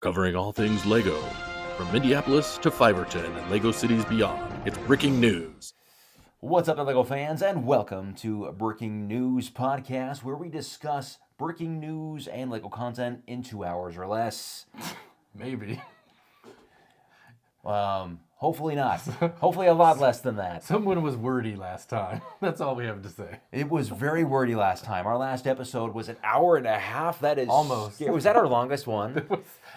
Covering all things LEGO, from Minneapolis to Fiverton and LEGO cities beyond. It's breaking news. What's up, LEGO fans, and welcome to Breaking News Podcast, where we discuss breaking news and LEGO content in 2 hours or less. Maybe. Hopefully not. Hopefully a lot less than that. Someone was wordy last time. That's all we have to say. It was very wordy last time. Our last episode was an hour and a half. That is almost. Was that our longest one?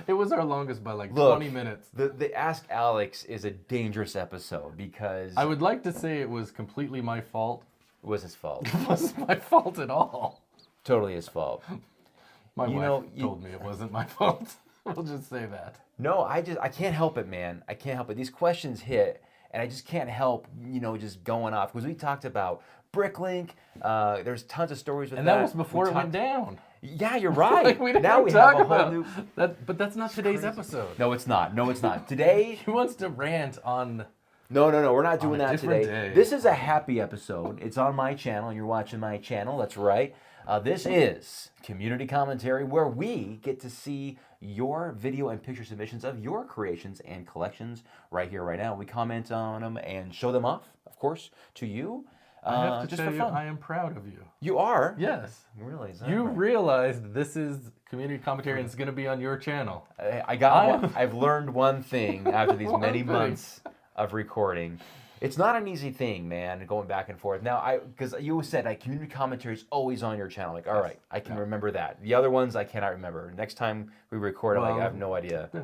It was our longest by like 20 minutes. The Ask Alex is a dangerous episode because I would like to say it was completely my fault. It was his fault. It wasn't my fault at all. Totally his fault. My wife told me it wasn't my fault. We'll just say that. No, I can't help it, man. I can't help it. These questions hit, and I just can't help, just going off. Because we talked about Bricklink. There's tons of stories with that. And that was before it went down. Yeah, you're right. we now we have a whole new... But that's not today's episode. No, it's not. Today... He wants to rant on... No. We're not doing that today. Day. This is a happy episode. It's on my channel. You're watching my channel. That's right. This is Community Commentary, where we get to see your video and picture submissions of your creations and collections right here, right now. We comment on them and show them off, of course, to you. I have to just tell for you, fun. I am proud of you. You are? Yes. Really? Is that You right? realized this is Community Commentary and it's going to be on your channel. I've learned one thing after these many months of recording. It's not an easy thing, man, going back and forth. Now, because you always said Community Commentary is always on your channel. Like, all right, I can remember that. The other ones I cannot remember. Next time we record, I have no idea. Yeah.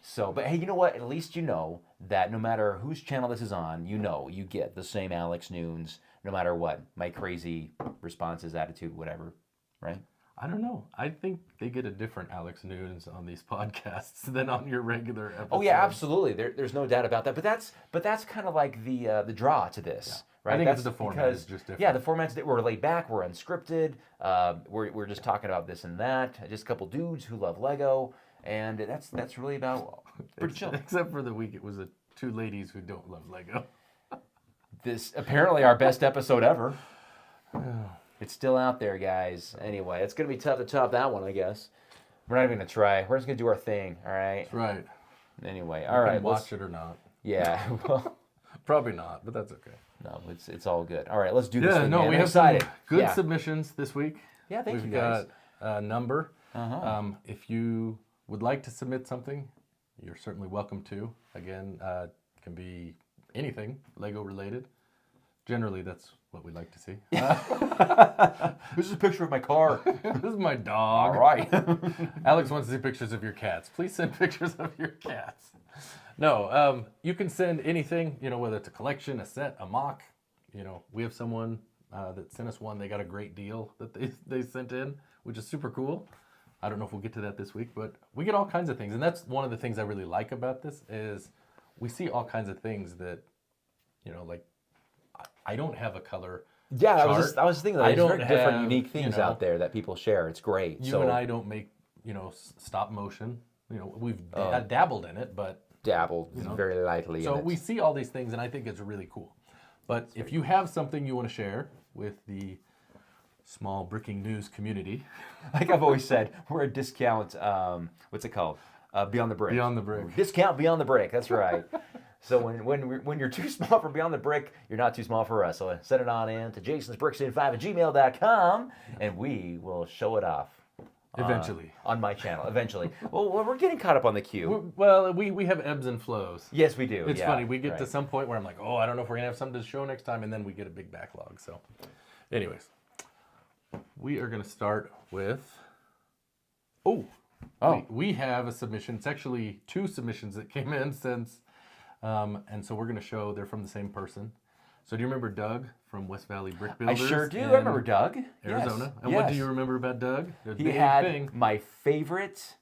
So, but hey, you know what? At least you know that no matter whose channel this is on, you get the same Alex Nunes, no matter what. My crazy responses, attitude, whatever, right? I don't know. I think they get a different Alex Nunes on these podcasts than on your regular episodes. Oh yeah, absolutely. There's no doubt about that. But that's kind of like the draw to this, right? I think that's the format is just different. Yeah, the format's we're laid back, we're unscripted. We're just talking about this and that. Just a couple dudes who love Lego, and that's really about pretty chill. Except for the week it was two ladies who don't love Lego. This apparently our best episode ever. It's still out there, guys. Anyway, it's going to be tough to top that one, I guess. We're not even going to try. We're just going to do our thing, all right? That's right. Anyway, all right. Watch it or not. Yeah. Well, probably not, but that's okay. No, it's all good. All right, let's do this thing, we have some good submissions this week. Yeah, thank you, guys. We've got a number. If you would like to submit something, you're certainly welcome to. Again, it can be anything Lego related. Generally, that's what we like to see. This is a picture of my car. This is my dog. All right. Alex wants to see pictures of your cats. Please send pictures of your cats. No, you can send anything, whether it's a collection, a set, a mock. We have someone that sent us one. They got a great deal that they sent in, which is super cool. I don't know if we'll get to that this week, but we get all kinds of things. And that's one of the things I really like about this is we see all kinds of things that, like, I don't have a color chart. I was thinking that there's very different, unique things out there that people share. It's great. You and I don't make, stop motion. We've dabbled in it, but... Dabbled very lightly so in it. We see all these things, and I think it's really cool. But if you have something you want to share with the small Breaking News community... Like I've always said, we're a discount, what's it called? Beyond the Brick. Beyond the Brick. Discount Beyond the Brick, that's right. So when you're too small for Beyond the Brick, you're not too small for us. So send it on in to jasonsbricksin5@gmail.com, and we will show it off. Eventually. On my channel, eventually. Well, we're getting caught up on the queue. We have ebbs and flows. Yes, we do. It's funny. We get to some point where I'm like, I don't know if we're going to have something to show next time, and then we get a big backlog. So anyways, we are going to start with... We have a submission. It's actually 2 submissions that came in since... and so we're going to show they're from the same person. So do you remember Doug from West Valley Brick Builders? I sure do. I remember Doug. Arizona. Yes. And what do you remember about Doug? He had my favorite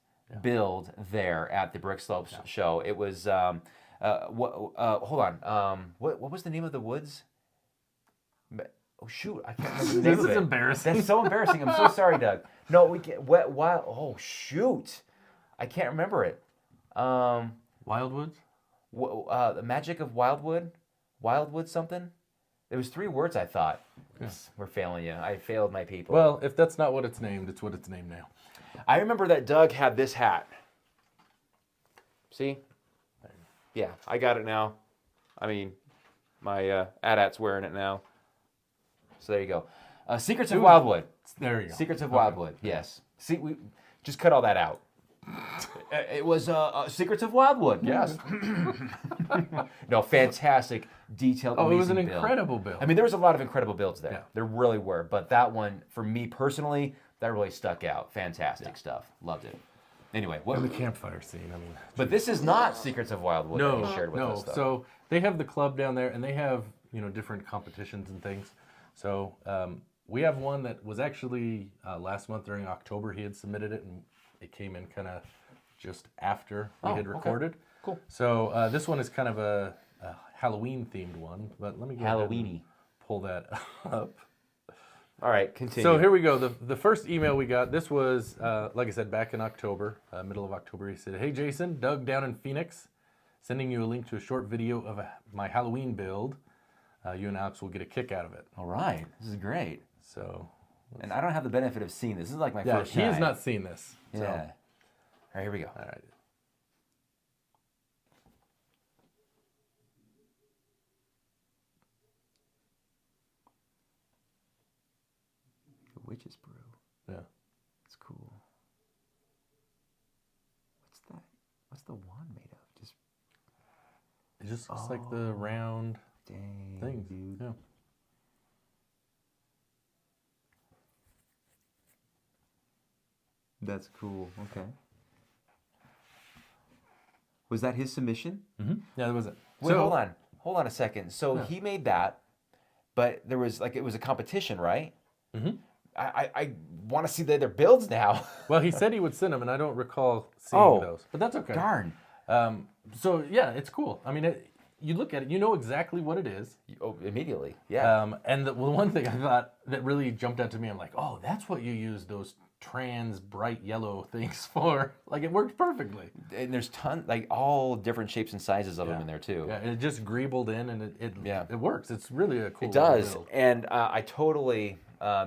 build there at the Brick Slopes show. It was, hold on. What was the name of the woods? Oh, shoot. I can't remember the name of it. This is embarrassing. That's so embarrassing. I'm so sorry, Doug. No, we can't. Oh, shoot. I can't remember it. Wildwoods? The Magic of Wildwood? Wildwood something? There was 3 words, I thought. Yes. We're failing you. I failed my people. Well, if that's not what it's named, it's what it's named now. I remember that Doug had this hat. See? Yeah, I got it now. I mean, my AT-AT's wearing it now. So there you go. Secrets of Wildwood. There you go. Secrets of Wildwood, yes. See, we just cut all that out. It was Secrets of Wildwood, yes. No, fantastic, detailed, amazing it was an build. incredible build. I mean, there was a lot of incredible builds there. Yeah. There really were. But that one, for me personally, that really stuck out. Fantastic stuff. Loved it. Anyway, what? And the campfire scene, I mean. But this is not Secrets of Wildwood that you shared with us, though. So they have the club down there, and they have, different competitions and things. So we have one that was actually last month during October. He had submitted it, and it came in kind of just after we had recorded. Okay. Cool. So this one is kind of a Halloween-themed one, but let me go ahead and pull that up. All right, continue. So here we go. The first email we got, this was, like I said, back in October, middle of October. He said, "Hey, Jason, Doug down in Phoenix, sending you a link to a short video of my Halloween build. You and Alex will get a kick out of it." All right, this is great. So, and I don't have the benefit of seeing this. This is like my first he time. has not seen this. Yeah. So. All right, here we go. All right. Witch's brew. Yeah. It's cool. What's that? What's the wand made of? Just It just looks like the round dang thing. dude. Yeah. That's cool. Okay. Was that his submission? Mm-hmm. Yeah, that was it. Wait, hold on. Hold on a second. So he made that, but there was it was a competition, right? Mm-hmm. I want to see the other builds now. Well, he said he would send them, and I don't recall seeing those. But that's okay. Darn. So, yeah, it's cool. I mean, you look at it, you know exactly what it is. Oh, immediately. Yeah. And the one thing I thought that really jumped out to me, I'm like, oh, that's what you use those trans bright yellow things for. Like, it worked perfectly. And there's all different shapes and sizes of them in there too. Yeah, and it just greebled in, and it works. It's really a cool It does. build. And I totally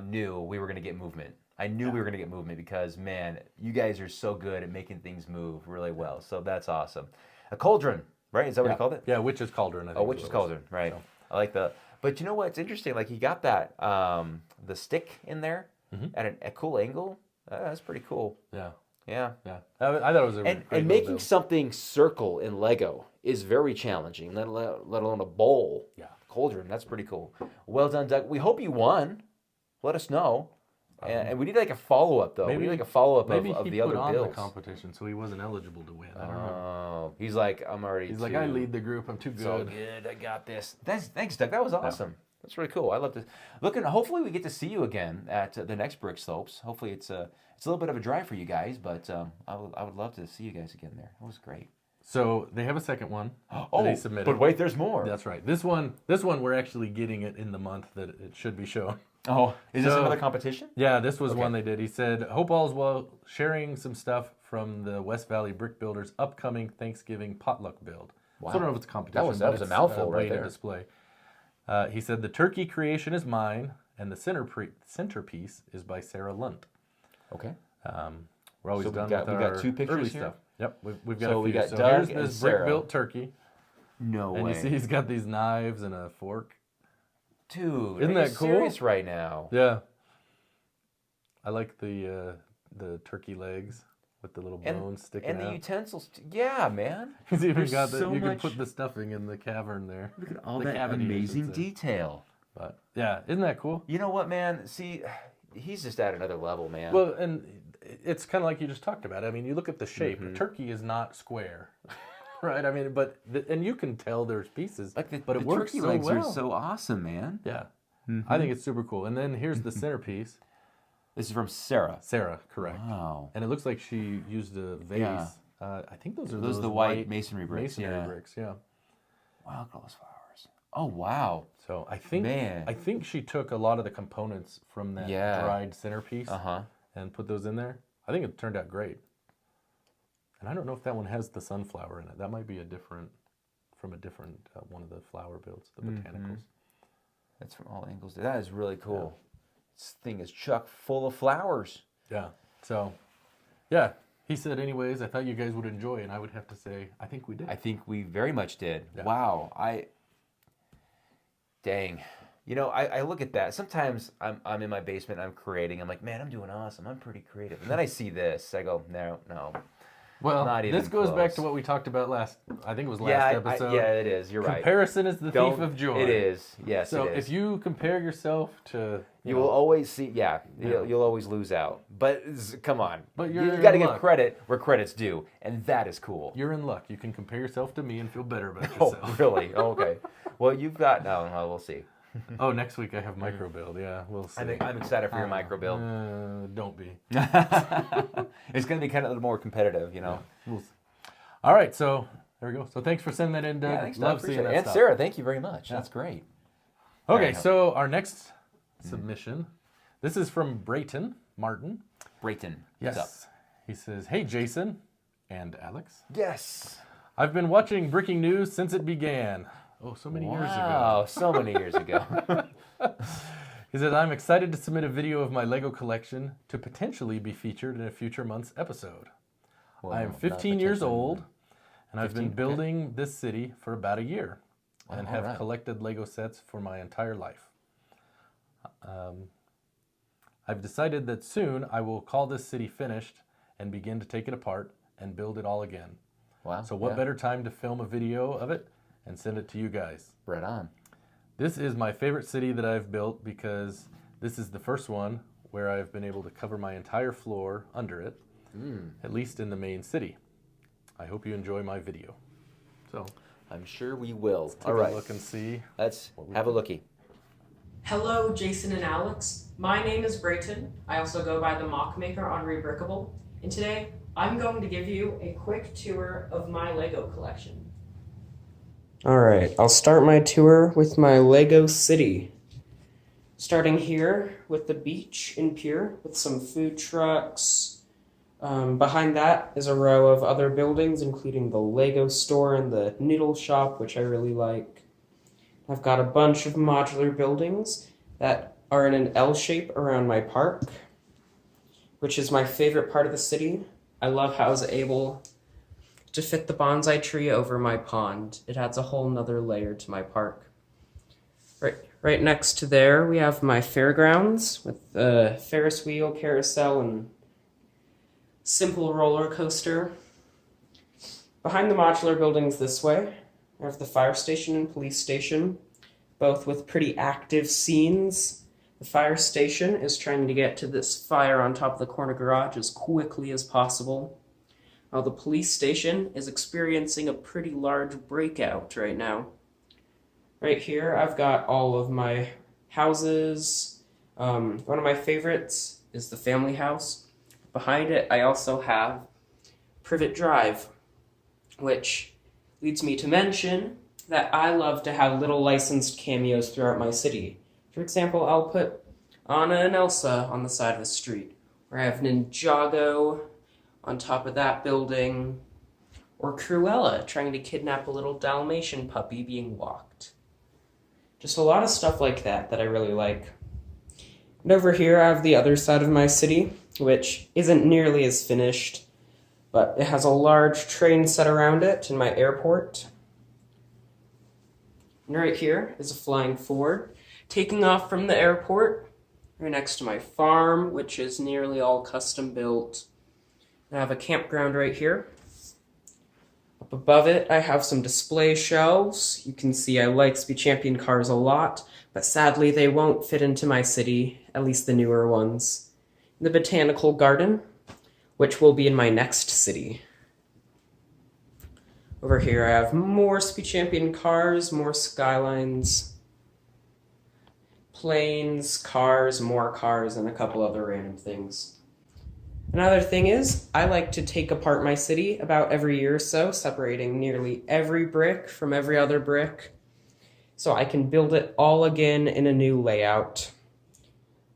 knew we were going to get movement. I knew we were going to get movement because, man, you guys are so good at making things move really well. So that's awesome. A cauldron, right? Is that what you called it? Yeah, Witch's Cauldron. I think Witch's Cauldron, right. So. I like the... But you know what? It's interesting. Like, he got that, the stick in there at a cool angle. That's pretty cool. Yeah. Yeah. Yeah. I thought it was a great And making build. something circle in Lego is very challenging, let alone a bowl. Yeah. Cauldron, that's pretty cool. Well done, Doug. We hope you won. Let us know. And we need like a follow-up, though. We need like a follow-up of the other builds. Maybe he put on the competition, so he wasn't eligible to win. I don't know. Oh, he's like, I'm already He's like, I lead the group. I'm too It's all good. good. I got this. Thanks, Doug. That was awesome. That's really cool. I love this. Hopefully we get to see you again at the next Brick Slopes. Hopefully it's a little bit of a drive for you guys, but I would love to see you guys again there. It was great. So they have a second one that they submitted. But wait, there's more. That's right. This one we're actually getting it in the month that it should be shown. Oh, is this another competition? Yeah, this was one they did. He said, "Hope all's well. Sharing some stuff from the West Valley Brick Builders' upcoming Thanksgiving potluck build." Wow. So I don't know if it's a competition. That was a mouthful right there. To display. He said, "The turkey creation is mine, and the centerpiece is by Sarah Lunt." Okay. We're always done we with got our 2 pictures early here? stuff. Yep, we've got So a few. we got so Doug here's and this Sarah. brick-built turkey. No way. And you see he's got these knives and a fork. Dude, Isn't are you that cool? serious right now? Yeah. I like the turkey legs with the little bones sticking and out. the utensils. Yeah, man. He's even There's got that. so You can much- put the stuffing in the cavern there. Look at all The that cavity, I should amazing say. detail. But yeah, isn't that cool? You know what, man? See, he's just at another level, man. Well, and it's kind of like you just talked about. I mean, you look at the shape. Mm-hmm. A turkey is not square, right? I mean, and you can tell there's pieces, but it the works turkey so legs well. are so awesome, man. Yeah, I think it's super cool. And then here's the centerpiece. This is from Sarah. Sarah, correct. Wow. And it looks like she used a vase. Yeah. I think those are Those are the white masonry bricks. Masonry bricks, yeah. Wow, look at all those flowers. Oh, wow. So I think she took a lot of the components from that dried centerpiece and put those in there. I think it turned out great. And I don't know if that one has the sunflower in it. That might be from a different one of the flower builds, the botanicals. That's from all angles. That is really cool. This thing is chock full of flowers. Yeah. So, yeah, He said, anyways, I thought you guys would enjoy, and I would have to say, I think we did. I think we very much did. Yeah. Wow. Dang. You know, I look at that. Sometimes I'm in my basement, I'm creating. I'm like, man, I'm doing awesome. I'm pretty creative. And then I see this. I go, no. Well, Not even this goes back close. to what we talked about I think it was last episode. Yeah, it is. You're right. Comparison is the thief of joy. It is. Yes, So it is. if you compare yourself to... You will always see, you'll always lose out. But come on. But you you're got to in give luck. credit where credit's due. And that is cool. You're in luck. You can compare yourself to me and feel better about Oh, yourself. really? Oh, okay. Well, you've got, no, we'll see. Oh, next week I have micro build. Yeah, we'll see. I'm excited for your micro build. Don't be. It's going to be kind of a little more competitive, you know. Yeah, we'll see. All right, so there we go. So thanks for sending that in, Doug. Yeah, thanks, Doug. Love Appreciate seeing it. that And stuff. Sarah, thank you very much. Yeah. That's great. Okay, Very so our next submission, this is from Brayton Martin. Brayton, Yes. what's up? He says, hey, Jason and Alex. Yes. I've been watching breaking news since it began. Oh, so many years ago. Wow, so many years ago. He said, I'm excited to submit a video of my Lego collection to potentially be featured in a future month's episode. Well, I am not 15 years potentially. old, and I've been 15, okay. building this city for about a year and Wow, have alright. collected Lego sets for my entire life. I've decided that soon I will call this city finished and begin to take it apart and build it all again. Wow. So what better time to film a video of it and send it to you guys? Right on. This is my favorite city that I've built because this is the first one where I've been able to cover my entire floor under it, at least in the main city. I hope you enjoy my video. So I'm sure we will. take All right. a look and see. Let's have a lookie. Hello, Jason and Alex. My name is Brayton. I also go by the MOCMaker on Rebrickable. And today, I'm going to give you a quick tour of my Lego collection. Alright, I'll start my tour with my Lego city. Starting here with the beach in Pier with some food trucks. Behind that is a row of other buildings, including the Lego store and the noodle shop, which I really like. I've got a bunch of modular buildings that are in an L shape around my park, which is my favorite part of the city. I love how I was able to fit the bonsai tree over my pond. It adds a whole nother layer to my park. Right next to there, we have my fairgrounds with the Ferris wheel, carousel, and simple roller coaster. Behind the modular buildings this way, I have the fire station and police station, both with pretty active scenes. The fire station is trying to get to this fire on top of the corner garage as quickly as possible. While the police station is experiencing a pretty large breakout right now. Right here, I've got all of my houses. One of my favorites is the family house. Behind it, I also have Privet Drive, which leads me to mention that I love to have little licensed cameos throughout my city. For example, I'll put Anna and Elsa on the side of the street, or I have Ninjago on top of that building, or Cruella trying to kidnap a little Dalmatian puppy being walked. Just a lot of stuff like that I really like. And over here I have the other side of my city, which isn't nearly as finished, but it has a large train set around it in my airport. And right here is a flying Ford, taking off from the airport, right next to my farm, which is nearly all custom built. I have a campground right here. Up above it, I have some display shelves. You can see I like Speed Champion cars a lot, but sadly they won't fit into my city, at least the newer ones. The Botanical Garden, which will be in my next city. Over here I have more Speed Champion cars, more Skylines, planes, cars, more cars, and a couple other random things. Another thing is, I like to take apart my city about every year or so, separating nearly every brick from every other brick, so I can build it all again in a new layout.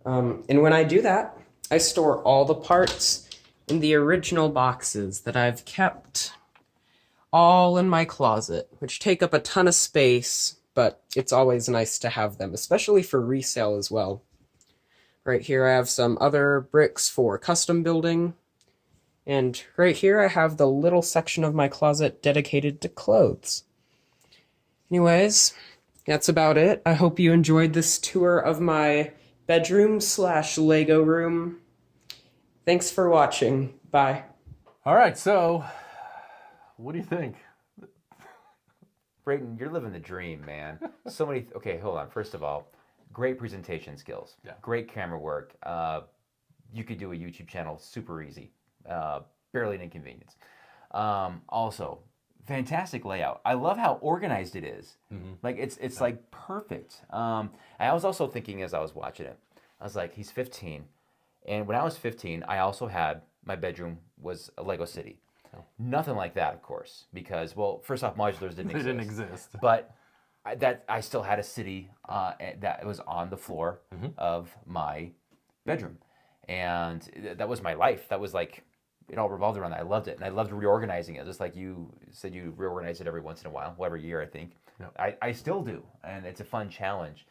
And when I do that, I store all the parts in the original boxes that I've kept all in my closet, which take up a ton of space, but it's always nice to have them, especially for resale as well. Right here I have some other bricks for custom building, And right here I have the little section of my closet dedicated to clothes. Anyways, that's about it. I hope you enjoyed this tour of my bedroom / Lego room. Thanks for watching. Bye. All right, so what do you think? Brayton, you're living the dream, man. So many. Okay, hold on. First of all, great presentation skills. Yeah. Great camera work. You could do a YouTube channel super easy. Barely an inconvenience. Also, fantastic layout. I love how organized it is. Like it's like perfect. I was also thinking as I was watching it, I was like, he's 15, and when I was 15, I also had my bedroom was a Lego City. Nothing like that, of course, because well, first off, modulars didn't They exist. didn't exist. But I still had a city that was on the floor of my bedroom, and that was my life. That was like it all revolved around that. I loved it, and I loved reorganizing it. Just like you said, you reorganize it every once in a while, well, every year, I think. Yep. I still do, and it's a fun challenge.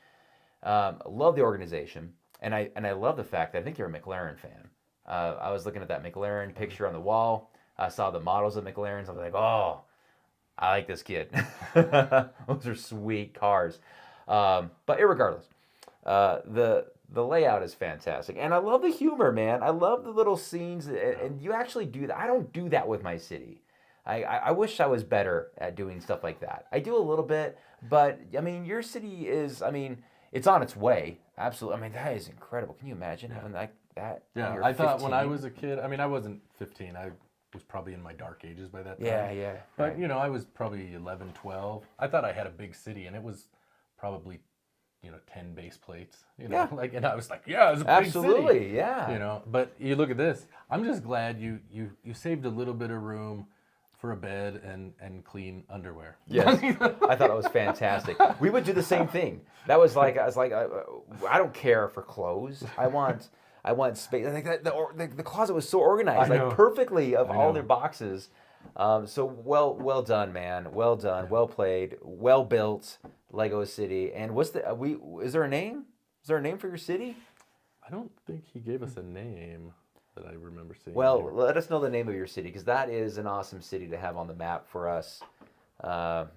Love the organization, and I love the fact that I think you're a McLaren fan. I was looking at that McLaren picture on the wall. I saw the models of McLarens. I was like, oh, I like this kid. Those are sweet cars. But irregardless, the layout is fantastic. And I love the humor, man. I love the little scenes. And you actually do that. I don't do that with my city. I wish I was better at doing stuff like that. I do a little bit. But, I mean, your city is, I mean, it's on its way. Absolutely. I mean, that is incredible. Can you imagine having that? Yeah, I thought when I was a kid, I mean, I wasn't 15. I was probably in my dark ages by that time. Yeah. But, Right. you know, I was probably 11, 12. I thought I had a big city, and it was probably, 10 base plates. Yeah. And I was like, yeah, it's a big city. Absolutely, yeah. But you look at this. I'm just glad you saved a little bit of room for a bed and clean underwear. Yes, I thought it was fantastic. We would do the same thing. That was like I was like, I don't care for clothes. I want space. Like that, the closet was so organized, I know. like perfectly of I all know. their boxes. So well done, man. Well done. Well played. Well built. Lego City. And is there a name? Is there a name for your city? I don't think he gave us a name that I remember seeing. Well, here. let us know the name of your city because that is an awesome city to have on the map for us. And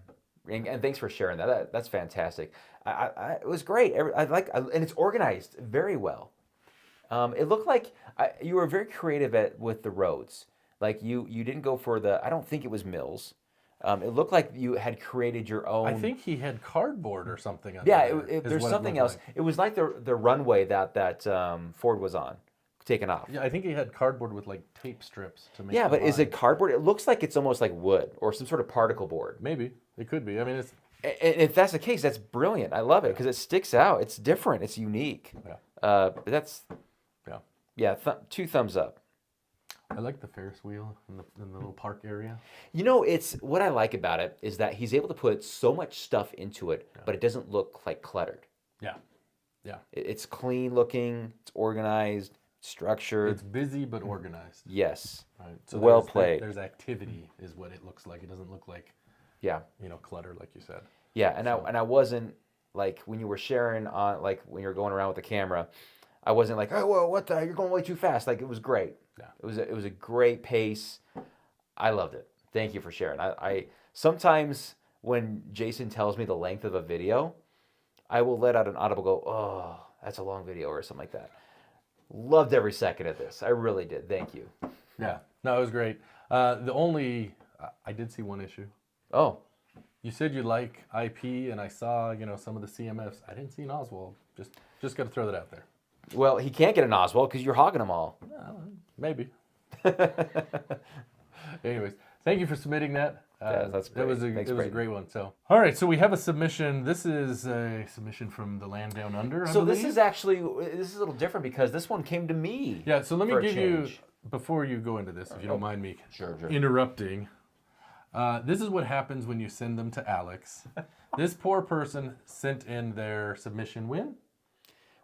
thanks for sharing that. That's fantastic. It was great. And it's organized very well. It looked like you were very creative with the roads. Like you didn't go for I don't think it was mills. It looked like you had created your own. I think he had cardboard or something. Yeah, under there, is there's what it something looked else. like. It was like the runway that Ford was on, taken off. Yeah, I think he had cardboard with like tape strips to make. Yeah, the but is line. it cardboard? It looks like it's almost like wood or some sort of particle board. Maybe it could be. I mean, it's And if that's the case, that's brilliant. I love it because it sticks out. It's different. It's unique. Yeah. But that's yeah. 2 thumbs up. I like the Ferris wheel in the little park area. You know, it's what I like about it is that he's able to put so much stuff into it, but it doesn't look like cluttered. Yeah. It's clean looking. It's organized, structured. It's busy but organized. Yes. Right. So Well there's- played. There's activity, is what it looks like. It doesn't look like Yeah. clutter, like you said. Yeah, and I wasn't like when you were sharing on like when you were going around with the camera, I wasn't like, oh, well, what the? You're going way too fast. Like it was great. Yeah. It was a great pace. I loved it. Thank you for sharing. I sometimes when Jason tells me the length of a video, I will let out an audible go, oh, that's a long video or something like that. Loved every second of this. I really did. Thank you. Yeah. No, it was great. I did see one issue. Oh, You said you like IP, and I saw some of the CMFs. I didn't see an Oswald. Just got to throw that out there. well, he can't get an Oswald because you're hogging them all. Maybe. Anyways, thank you for submitting that. That's great. It was a Thanks, great one. So, all right. So we have a submission. This is a submission from the Land Down Under. I So this believe. is actually a little different because this one came to me. Yeah. So let me for a give you change. before you go into this, if you don't mind me Sure. interrupting. This is what happens when you send them to Alex. This poor person sent in their submission when?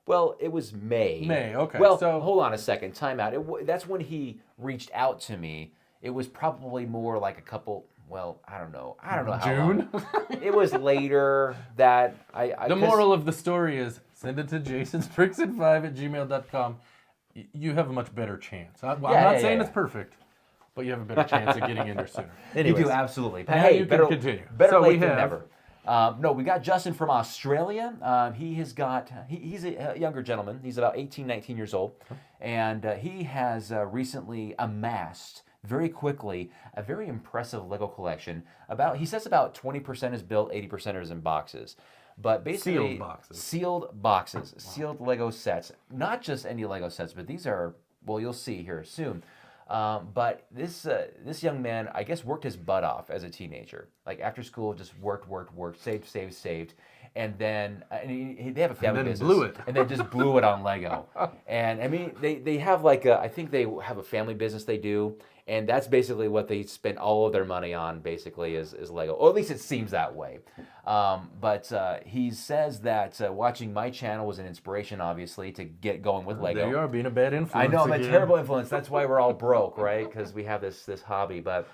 Well, it was May. May, okay, Well, so- hold on a second. Time out. That's when he reached out to me. It was probably more like a couple. Well, I don't know. How June? long. It was later that I The 'cause- moral of the story is send it to jasonsprixon5@gmail.com. You have a much better chance. I'm not saying yeah. it's perfect, but you have a better chance of getting in there sooner. You Anyways, do, absolutely. now Hey, you better, can continue. better So late we than have- never. No, we got Justin from Australia. He's a younger gentleman. He's about 18, 19 years old. And he has recently amassed very quickly a very impressive Lego collection. He says about 20% is built, 80% is in boxes. But basically, sealed boxes, sealed Lego sets. Not just any Lego sets, but these are, well, you'll see here soon. But this young man, I guess, worked his butt off as a teenager. Like after school, just worked, saved, and then they have a family business, blew it. and they just blew it on Lego. And I mean, they have I think they have a family business they do, and that's basically what they spend all of their money on. Basically, is Lego, or at least it seems that way. But he says that watching my channel was an inspiration, obviously, to get going with Lego. There you are, being a bad influence. I know, I'm a again. terrible influence. That's why we're all broke, right? Because we have this hobby. But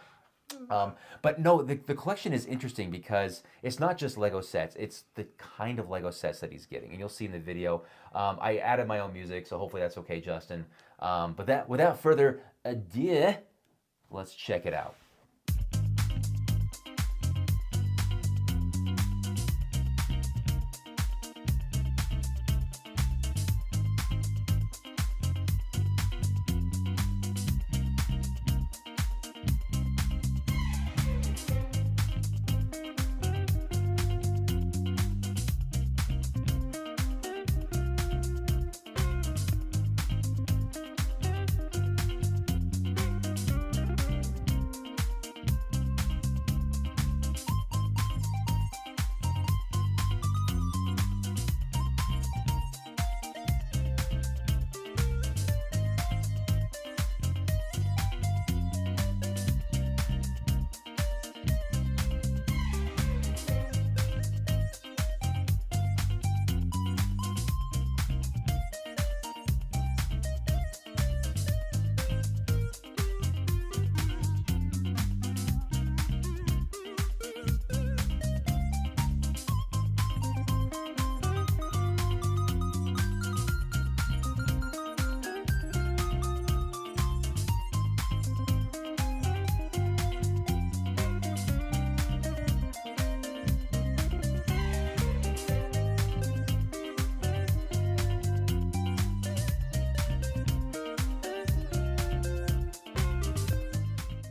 no, the collection is interesting because it's not just Lego sets. It's the kind of Lego sets that he's getting. And you'll see in the video. I added my own music, so hopefully that's okay, Justin. But without further ado, let's check it out.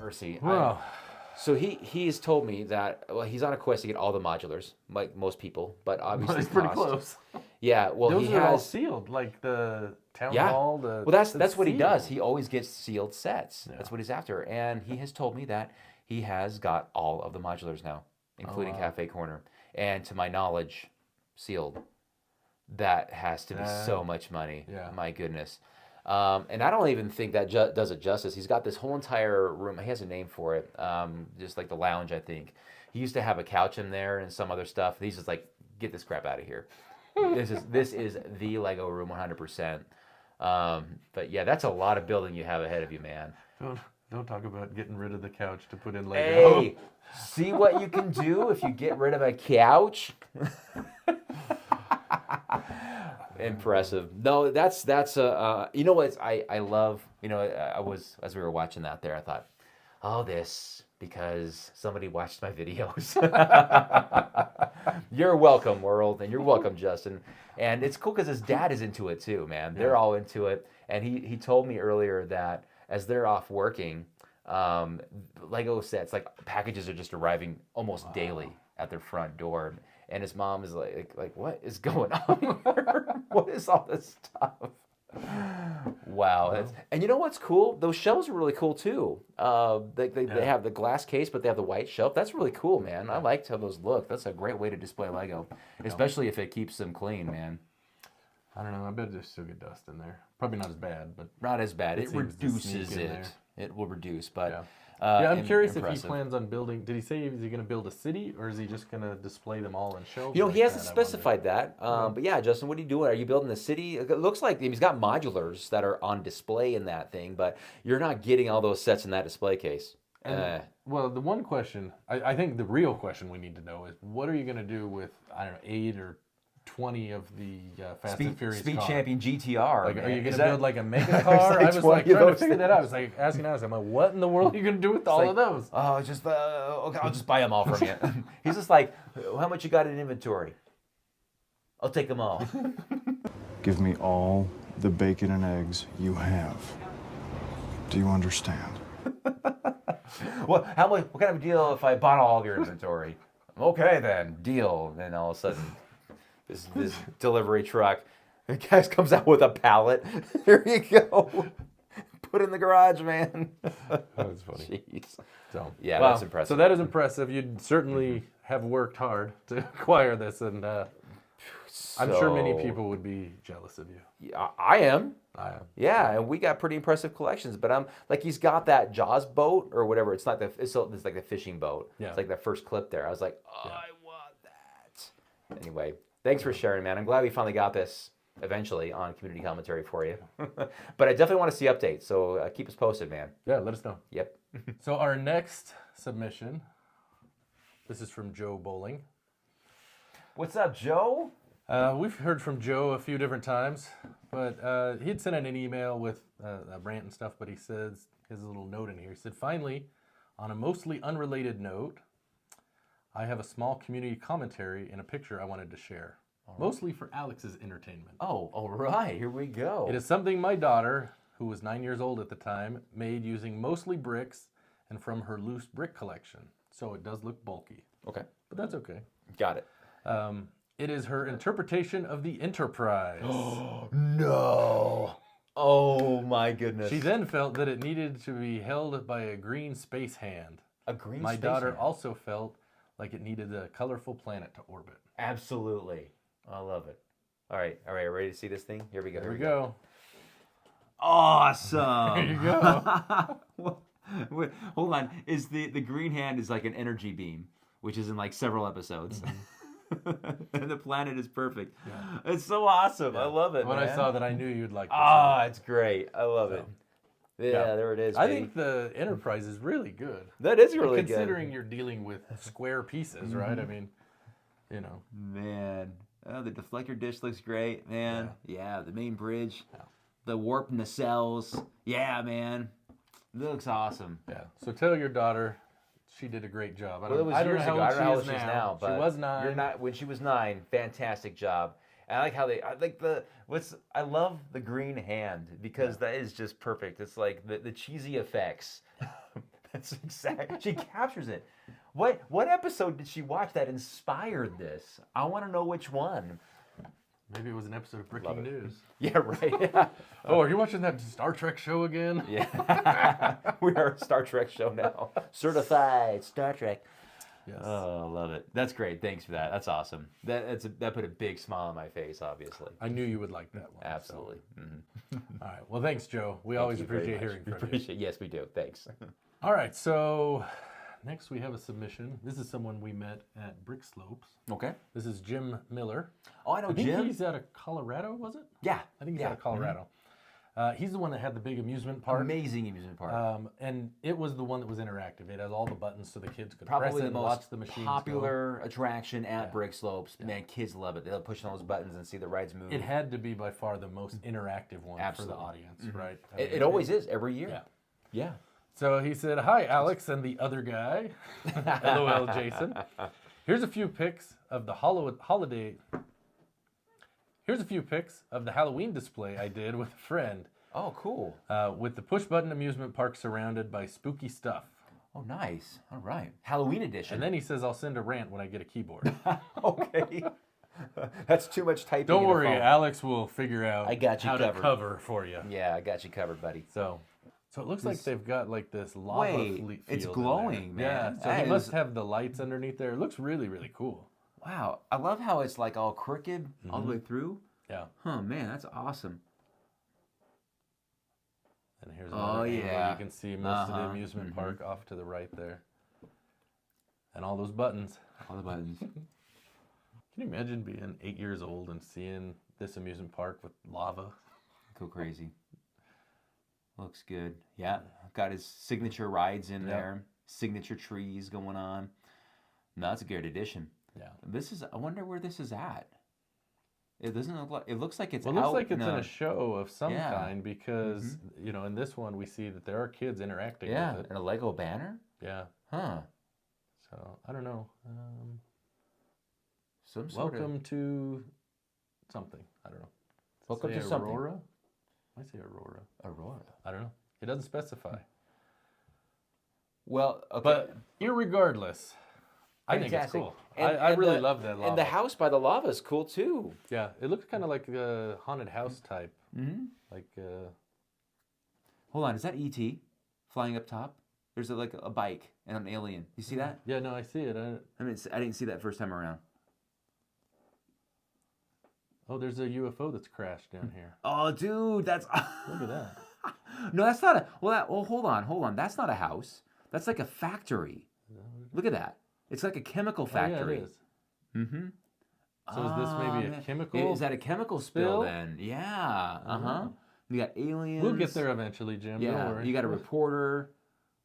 Mercy. Wow. So he has told me that he's on a quest to get all the modulars, like most people, but obviously It's pretty cost. close. Yeah, well Those he are all has. sealed, like the town Yeah. hall. Well, that's what he does. sealed. He always gets sealed sets. Yeah. That's what he's after, and he has told me that he has got all of the modulars now, including wow. Cafe Corner, and to my knowledge, sealed. That has to be so much money. Yeah. My goodness. And I don't even think that does it justice. He's got this whole entire room. He has a name for it, just like the lounge, I think. He used to have a couch in there and some other stuff. He's just like, get this crap out of here. This is the Lego room, 100%. But yeah, that's a lot of building you have ahead of you, man. Don't talk about getting rid of the couch to put in Lego. Hey, see what you can do if you get rid of a couch. Impressive. No, that's you know what I love, I was, as we were watching that there, I thought, oh, this, because somebody watched my videos. You're welcome, world, and you're welcome, Justin. And it's cool because his dad is into it too, man. They're all into it. And he told me earlier that as they're off working, Lego sets, like packages are just arriving almost daily at their front door. And his mom is like, what is going on here? What is all this stuff? Wow. And you know what's cool? Those shelves are really cool too. They have the glass case, but they have the white shelf. That's really cool, man. I liked how those look. That's a great way to display Lego, especially if it keeps them clean, man. I don't know. I bet there's still get dust in there. Probably not as bad, but Not as bad. It seems to reduces sneak in it. there. It will reduce, but yeah. I'm curious if he impressive. plans on building. Did he say is he going to build a city, or is he just going to display them all in shelves? He like hasn't that, I wonder? specified that. But yeah, Justin, what are you doing? Are you building a city? It looks like he's got modulars that are on display in that thing, but you're not getting all those sets in that display case. And, well, the one question, I think the real question we need to know is, what are you going to do with, I don't know, 8 or 20 of the Fast and Speed, Furious Speed car. Champion GTR. Like, man. are you Is gonna that- build like a mega There's car? like I was 20 like of trying to those figure that out. I was like asking Alex, I'm like, what in the world are you gonna do with all like, of those? Oh, just okay, I'll just buy them all from you. He's just like, how much you got in inventory? I'll take them all. Give me all the bacon and eggs you have. Do you understand? What kind of deal if I bought all of your inventory? Okay then, deal. And then all of a sudden, this delivery truck, the guy comes out with a pallet. Here you go. Put in the garage, man. That's funny. Jeez. So Yeah, wow. that's impressive. So that is impressive. You'd certainly have worked hard to acquire this, and I'm sure many people would be jealous of you. Yeah, I am. I am. Yeah, and we got pretty impressive collections. But I'm like, he's got that Jaws boat or whatever. It's like the fishing boat. Yeah. It's like that first clip there. I was like, oh, I want that. Anyway, thanks for sharing, man. I'm glad we finally got this eventually on community commentary for you. But I definitely want to see updates. So keep us posted, man. Yeah, let us know. Yep. So our next submission, this is from Joe Bowling. What's up, Joe? We've heard from Joe a few different times, but he had sent in an email with a rant and stuff, but he says, his little note in here, he said, finally, on a mostly unrelated note, I have a small community commentary and a picture I wanted to share, mostly for Alex's entertainment. Oh, all right. Here we go. It is something my daughter, who was 9 years old at the time, made using mostly bricks and from her loose brick collection. So it does look bulky, Okay. but that's okay. Got it. It is her interpretation of the Enterprise. No. Oh, my goodness. She then felt that it needed to be held by a green space hand. A green My space daughter hand. also felt like it needed a colorful planet to orbit. Absolutely. I love it. All right. Ready to see this thing? Here we go. Here we go. Awesome. There you go. Wait, hold on. Is the green hand is like an energy beam, which is in like several episodes. And the planet is perfect. Yeah. It's so awesome. I love it. When man. I saw that, I knew you'd like this. Ah, it's great. I love it. So, Yeah, there it is. I baby. think the Enterprise is really good. that is really Considering you're dealing with square pieces, right? I mean, you know. good. Man, the deflector dish looks great, man. Yeah, the main bridge, the warp nacelles. Yeah, man, it looks awesome. Yeah. So tell your daughter she did a great job. I Well, it don't, was I don't know years how ago. I old don't know how old she she is is now. now, but she was 9. You're not when she was 9. Fantastic job. And I like how I love the green hand because that is just perfect. It's like the cheesy effects. That's exact. She captures it. What episode did she watch that inspired this? I want to know which one. Maybe it was an episode of Breaking News. Yeah, right. Oh, are you watching that Star Trek show again? Yeah. We are a Star Trek show now. Certified Star Trek. Yes. Oh, I love it. That's great. Thanks for that. That's awesome. That put a big smile on my face, obviously. I knew you would like that one. Absolutely. So. All right. Well, thanks, Joe. We always Thank you very appreciate much. hearing We from you. appreciate. Yes, we do. Thanks. All right. So next we have a submission. This is someone we met at Brick Slopes. Okay. This is Jim Miller. Oh, I know I think Jim. he's out of Colorado, was it? Yeah. I think he's Yeah. out of Colorado. He's the one that had the big amusement park. Amazing amusement park. And it was the one that was interactive. It has all the buttons so the kids could Probably press it the and most watch the machines go. popular attraction at Brick Slopes. Man, kids love it. They'll push on those buttons and see the rides move. It had to be by far the most interactive one Absolutely. for the audience, right? I It mean, always is every year. Yeah. Yeah. So he said, "Hi, Alex and the other guy." LOL, Jason. Here's a few pics of the holiday. Here's a few pics of the Halloween display I did with a friend, Oh, cool. with the push-button amusement park surrounded by spooky stuff. Oh, nice. All right. Halloween edition. And then he says, "I'll send a rant when I get a keyboard." Okay. That's too much typing. Don't in a worry, phone. Alex will figure out I got you how covered. to cover for you. Yeah, I got you covered, buddy. So it looks like they've got like this lava Wait, field it's in glowing, there. man. Yeah, so That he must is- have the lights underneath there. It looks really, really cool. Wow. I love how it's like all crooked all the way through. Yeah. Huh, man, that's awesome. And here's Oh, another angle. yeah. You can see most of the Uh-huh, amusement park off to the right there. And all those buttons. All the buttons. Can you imagine being 8 years old and seeing this amusement park with lava? Go crazy. Looks good. Yeah. Got his signature rides in there. Signature trees going on. No, that's a good addition. Yeah. I wonder where this is at. It doesn't look like. It looks like it's. Well, it looks out like it's in a- a show of some Yeah. kind because you know in this one we see that there are kids interacting Yeah, with it. and a Lego banner. Yeah. Huh. So I don't know. Some sort of. Welcome to something. I don't know. Does it Welcome say to something. Aurora. I say Aurora. Aurora. I don't know. It doesn't specify. Well, okay. But irregardless, I think it's Fantastic. cool. And- I and really the- love that lava. And the house by the lava is cool too. Yeah, it looks kind of like a haunted house type. Mm-hmm. Like, Hold on, is that ET flying up top? There's like a bike and an alien. You see that? yeah, no, I see it. I mean, I didn't see that first time around. Oh, there's a UFO that's crashed down here. Oh, dude, that's. Look at that. No, that's not a. Well, hold on. That's not a house. That's like a factory. Look at that. It's like a chemical factory. Oh, yeah, it is. Mm-hmm. So is this maybe a chemical? Is that a chemical spill then? Yeah. Uh-huh. You got aliens. We'll get there eventually, Jim. Don't Yeah. worry. You got a reporter.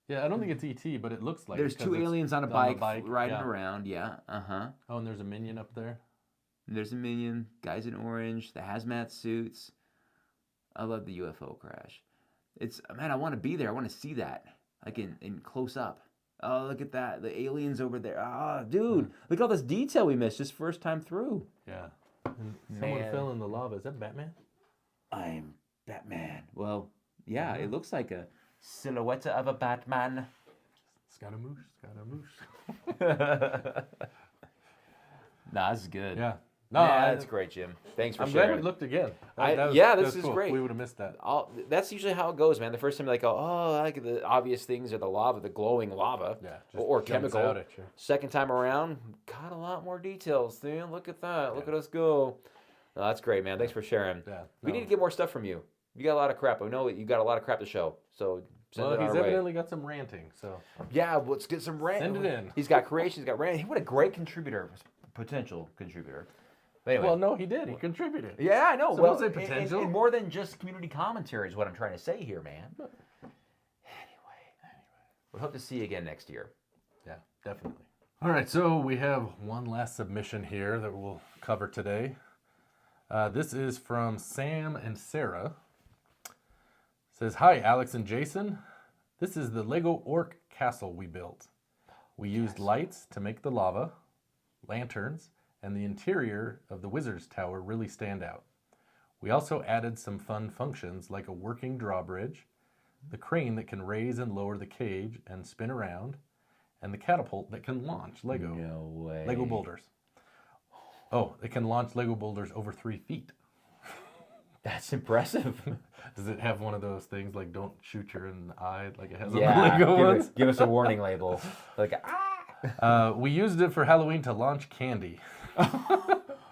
Yeah, I don't think it's ET, but it looks like There's it 'cause two it's aliens on a the bike, riding yeah. around. Yeah. Uh-huh. Oh, and there's a minion up there. There's a minion. Guys in orange. The hazmat suits. I love the UFO crash. It's man, I want to be there. I want to see that, like in close up. Oh, look at that. The aliens over there. Ah, dude, look at all this detail we missed just first time through. Yeah. And someone Man. fell in the lava. Is that Batman? I'm Batman. Well, yeah, it looks like a silhouette of a Batman. Scaramouche. Nah, this is good. Yeah. No, No, that's great, Jim. Thanks for I'm sharing. glad we looked again. Yeah, this that's is cool. great. We would have missed that. That's usually how it goes, man. The first time you're like, oh, I like the obvious things are the lava, the glowing lava, Yeah. or jumps chemical. out at you. Second time around, got a lot more details, dude. Look at that. Look at us go. No, that's great, man. Thanks for sharing. Yeah. We no. need to get more stuff from you. You got a lot of crap. I know you got a lot of crap to show. So send Well, it he's our way. evidently got some ranting, so Yeah, let's get some rant. Send it in. He's got creation. He's got rant. What a great contributor, potential contributor. But anyway. well, no, he did. He contributed. Yeah, I know. So well, don't say potential. and more than just community commentary is what I'm trying to say here, man. Anyway, we hope to see you again next year. Yeah, definitely. All right, so we have one last submission here that we'll cover today. This is from Sam and Sarah. It says, "Hi, Alex and Jason. This is the Lego Orc castle we built. We used lights to make the lava, lanterns, and the interior of the Wizard's Tower really stand out. We also added some fun functions like a working drawbridge, the crane that can raise and lower the cage and spin around, and the catapult that can launch Lego. No way. Lego boulders. Oh, it can launch Lego boulders over 3 feet. That's impressive. Does it have one of those things like don't shoot your in the eye like it has on Yeah, the Lego ones? give us a warning label. Like, We used it for Halloween to launch candy.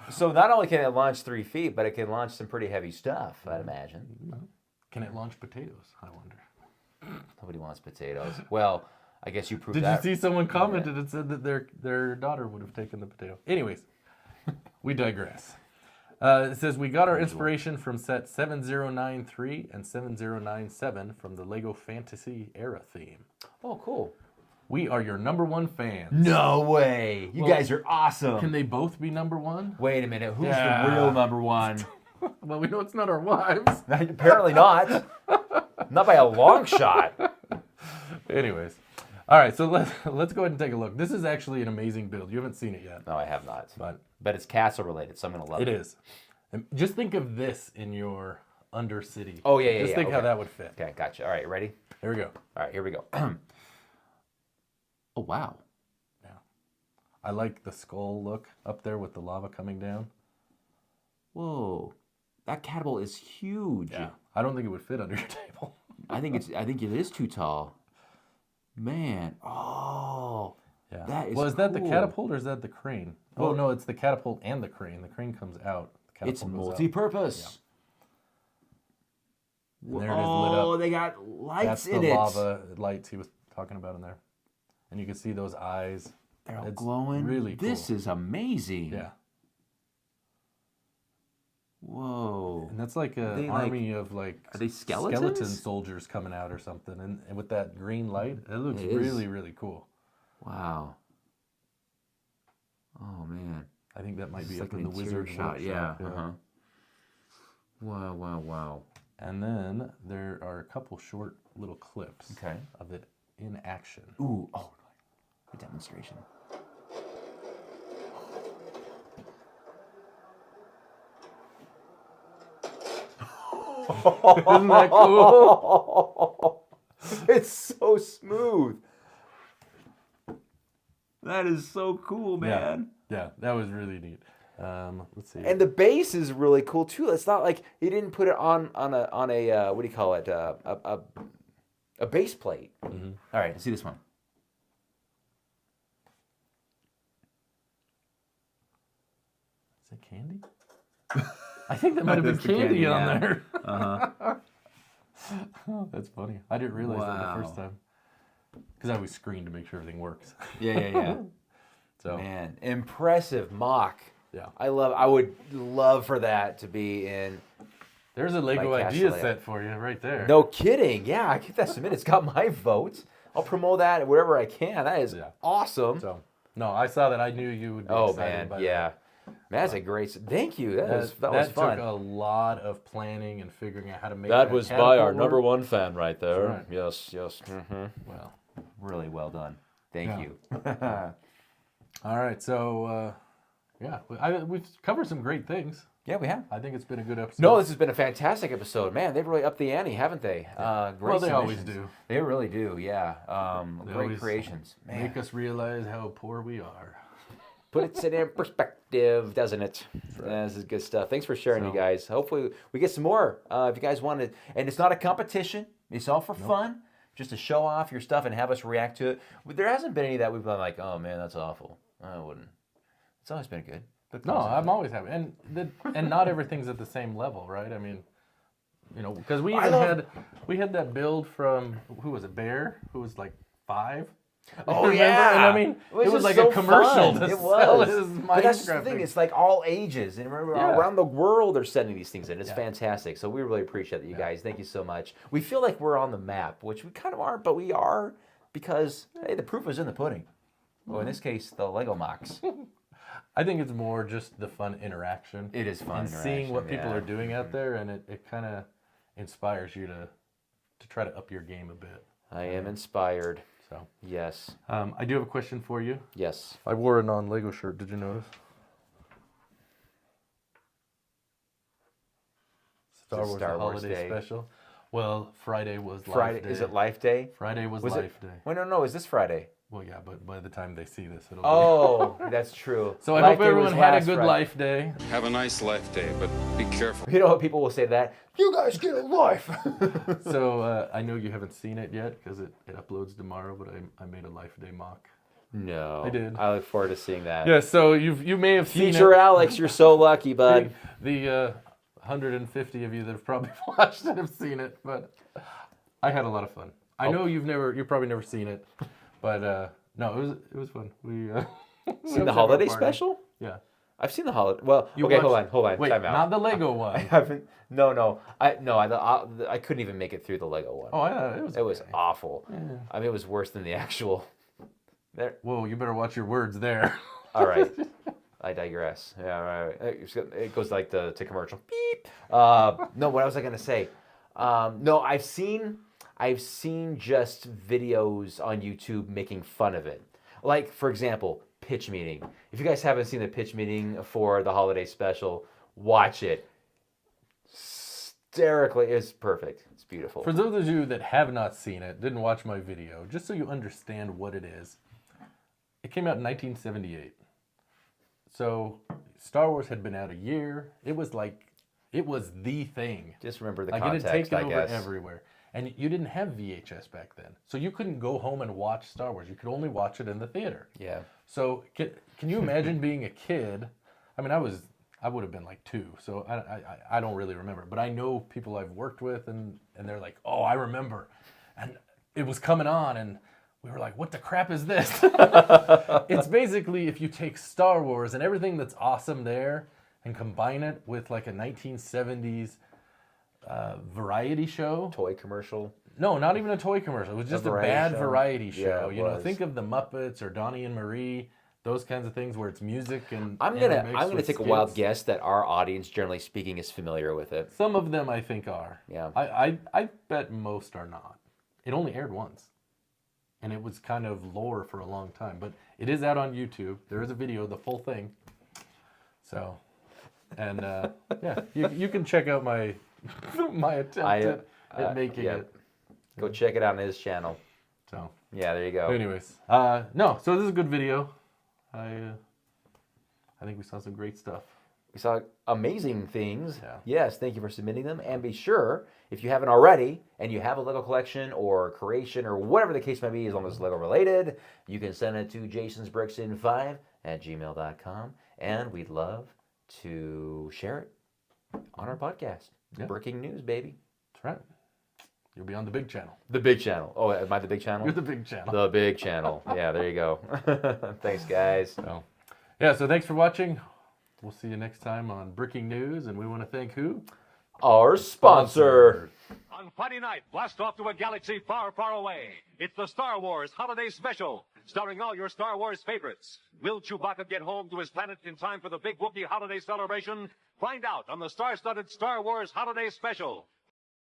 So not only can it launch 3 feet, but it can launch some pretty heavy stuff, I'd imagine. Can it launch potatoes? I wonder. Nobody wants potatoes. Well, I guess you proved Did that. you see someone commented and said that their daughter would have taken the potato? Anyways, we digress. It says, we got our inspiration from set 7093 and 7097 from the Lego Fantasy Era theme. Oh, cool. We are your #1 fans. No way. You Well, guys are awesome. Can they both be #1? Wait a minute. Who's Yeah. the real #1? Well, we know it's not our wives. Apparently not. Not by a long shot. Anyways. All right, so let's go ahead and take a look. This is actually an amazing build. You haven't seen it yet. No, I have not. But it's castle related, so I'm going to love it. it is. And just think of this in your Undercity. Oh, yeah. Just think how okay. that would fit. Okay, gotcha. All right, ready? Here we go. All right, here we go. Oh, wow. Yeah. I like the skull look up there with the lava coming down. Whoa. That catapult is huge. Yeah. I don't think it would fit under your table. I think it is too tall. Man. Oh. Yeah. That is well, is that the cool. catapult or is that the crane? Oh, Well- no, it's the catapult and the crane. The crane comes out. The It's catapult goes up. multi-purpose. And there it is lit up. Oh, they got lights That's in the it. lava lights he was talking about in there. And you can see those eyes. They're all It's glowing. really cool. This is amazing. Yeah. Whoa. And that's like an They, like- army of like are they skeletons? skeleton soldiers coming out or something. And with that green light, it looks It is. really, really cool. Wow. Oh, man. I think that might be It's up like in an the interior wizard shot. Yeah. workshop. Wow, wow, wow. And then there are a couple short little clips Okay. of it in action. Ooh, oh, a demonstration. Isn't that cool? It's so smooth. That is so cool, man. Yeah, that was really neat. Let's see. And the bass is really cool too. It's not like he didn't put it on a what do you call it? A base plate. Mm-hmm. All right, let's see this one. Is it candy? I think that might have been That's the candy, candy, on yeah. there. Uh-huh. Oh, that's funny. I didn't realize that the first Wow. time. Because I always screen to make sure everything works. Yeah. So, Man, impressive mock. yeah. I would love for that to be in. There's a Lego Like idea Castellet. set for you right there. No kidding. Yeah, I get that submitted. It's got my vote. I'll promote that wherever I can. That is Yeah. awesome. So, no, I saw that. I knew you would be Oh excited man, by yeah. Man, that's a great. Thank you. That was fun. took a lot of planning and figuring out how to make That was by our catapult number work. one fan right there. right. Yes. Mm-hmm. Well, Really well done. Thank Yeah. you. all right. So, yeah, we've covered some great things. Yeah, we have. I think it's been a good episode. No, this has been a fantastic episode. Man, they've really upped the ante, haven't they? Great Well, they always submissions. do. They really do, yeah. They Great always creations. Man, Make us realize how poor we are. puts it in perspective, doesn't it? right. This is good stuff. Thanks for sharing, So- you guys. Hopefully we get some more. If you guys want to, and it's not a competition. It's all for fun, just to show off your stuff and have us react to it. There hasn't been any that we've been like, oh man, that's awful. I wouldn't. It's always been good. But No, I'm always happy, and not everything's at the same level, right? I mean, you know, because we even had that build from who was it, Bear, who was like 5. Oh Remember? yeah, And I mean, it was just like so a commercial fun. to It sell was. his But that's the Minecraft thing. thing. It's like all ages, and remember, Yeah. around the world they're sending these things in. It's Yeah. fantastic. So we really appreciate that, you guys. Thank you so much. We feel like we're on the map, which we kind of aren't, but we are because hey, the proof is in the pudding. Well, in this case, the Lego mocks. I think it's more just the fun interaction. It is fun and seeing what people yeah. are doing out there, and it kind of inspires you to try to up your game a bit. I am inspired. So, Yes. I do have a question for you. Yes. I wore a non-Lego shirt. Did you notice? Star Wars, Star the Wars holiday Day. special. Well, Friday was Friday. Life Day. Is it Life Day? Friday was Was Life it? Day. Wait, no. Is this Friday? Well, yeah, but by the time they see this, it'll Oh, that's true. be. So I Life hope Day everyone was had a last good Friday. Life Day. Have a nice life day, but be careful. You know what people will say that? You guys get a life. So I know you haven't seen it yet because it uploads tomorrow, but I made a Life Day mock. No. I did. I look forward to seeing that. Yeah, so you may have seen Future it. Alex, you're so lucky, bud. The 150 of you that have probably watched it have seen it, but I had a lot of fun. I know you've probably never seen it, but no, it was fun. We Seen the holiday special? Yeah. I've seen the holiday. Well, You okay, watched- hold on. Wait, Time out. not the Lego one. I haven't. No. I couldn't even make it through the Lego one. Oh, yeah, it was. It was okay. awful. I mean, it was worse than the actual. There. Whoa, you better watch your words there. All right. I digress. Yeah, right. It goes like to commercial. Beep. No, what was I gonna say? No, I've seen just videos on YouTube making fun of it. Like, for example, pitch meeting. If you guys haven't seen the pitch meeting for the holiday special, watch it. Hysterically, it's perfect. It's beautiful. For those of you that have not seen it, didn't watch my video, just so you understand what it is, it came out in 1978. So Star Wars had been out a year. It was the thing. Just remember the Like it had context, taken I over guess. everywhere. And you didn't have VHS back then. So you couldn't go home and watch Star Wars. You could only watch it in the theater. Yeah. So can you imagine being a kid? I mean, I would have been like 2, so I don't really remember. But I know people I've worked with, and they're like, oh, I remember. And it was coming on, and we were like, what the crap is this? It's basically if you take Star Wars and everything that's awesome there and combine it with like a 1970s variety show. Toy commercial. No, not even a toy commercial. It was just a variety bad show? variety Yeah, show. it You know, was. think of the Muppets or Donnie and Marie. those kinds of things where it's music and I'm intermixed gonna with take a wild skits. guess that our audience, generally speaking, is familiar with it. Some of them I think are. Yeah. I bet most are not. It only aired once. And it was kind of lore for a long time. But it is out on YouTube. There is a video, the full thing. So, and yeah, you can check out my my attempt at making it. Go check it out on his channel. So, Yeah, there you go. anyways, no, so this is a good video. I think we saw some great stuff. We saw amazing things. Yeah. Yes, thank you for submitting them. And be sure, if you haven't already, and you have a Lego collection or creation or whatever the case may be, as long as it's Lego related, you can send it to jasonsbricksin5@gmail.com. And we'd love to share it on our podcast. Yeah. Breaking news, baby. That's right. You'll be on the big channel. The big channel. Oh, am I the big channel? You're the big channel. The big channel. Yeah, there you go. Thanks, guys. So, yeah, so thanks for watching. We'll see you next time on Breaking News, and we want to thank who? Our sponsor. On Friday night, blast off to a galaxy far, far away. It's the Star Wars Holiday Special, starring all your Star Wars favorites. Will Chewbacca get home to his planet in time for the big Wookiee holiday celebration? Find out on the star-studded Star Wars Holiday Special.